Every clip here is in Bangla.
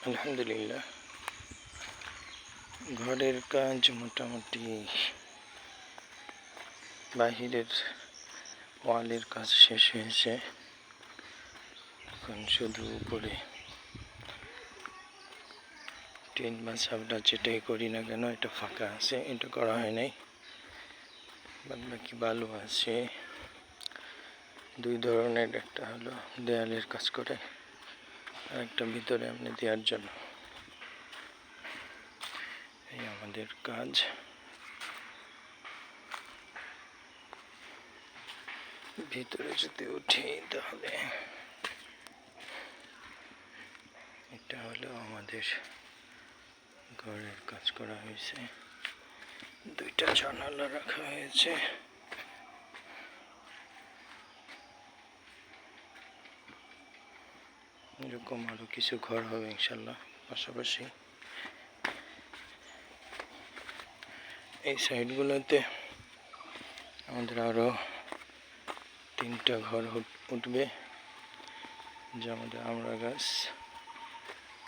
আলহামদুলিল্লাহ, ঘরের কাজ মোটামুটি বাহিরের ওয়ালের কাজ শেষ হয়েছে। এখন শুধু উপরে টিন বা ছাবড়া যেটাই করি না কেন এটা ফাঁকা আছে, এটা করা হয় নাই। বাদ বাকি বালু আছে দুই ধরনের, একটা হলো দেয়ালের কাজ করে আর একটা ভিতরে এমনি দেওয়ার জন্য। এই আমাদের কাজ। ভিতরে যদি উঠি তাহলে এটা হলো আমাদের ঘরের কাজ করা হয়েছে, দুইটা জানালা রাখা হয়েছে। এরকম আরো কিছু ঘর হবে ইনশাল্লাহ পাশাপাশি। এই সাইডগুলোতে আমাদের আরো 3টা ঘর উঠবে, যে আমাদের আমড়া গাছ,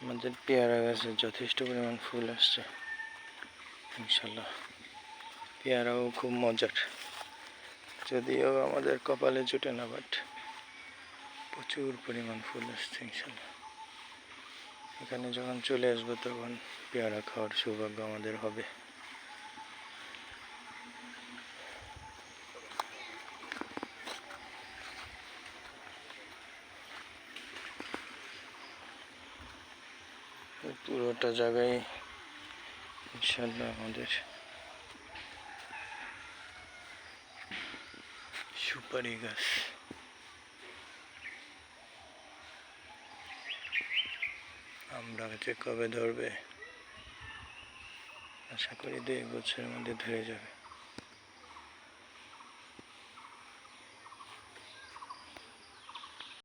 আমাদের পেয়ারা গাছে যথেষ্ট পরিমাণ ফুল আসছে ইনশাল্লাহ। পেয়ারাও খুব মজার, যদিও আমাদের কপালে জুটে না, বাট প্রচুর পরিমাণ ফুল আসছে ইনশাল্লাহ। এখানে যখন চলে আসবো তখন পেয়ারা খাওয়ার সৌভাগ্য আমাদের হবে। পুরোটা জায়গায় ইনশাল্লাহ আমাদের সুপারি গাছ। আমরা গাছে কবে ধরবে, আশা করি 2 বছরের মধ্যে ধরে যাবে।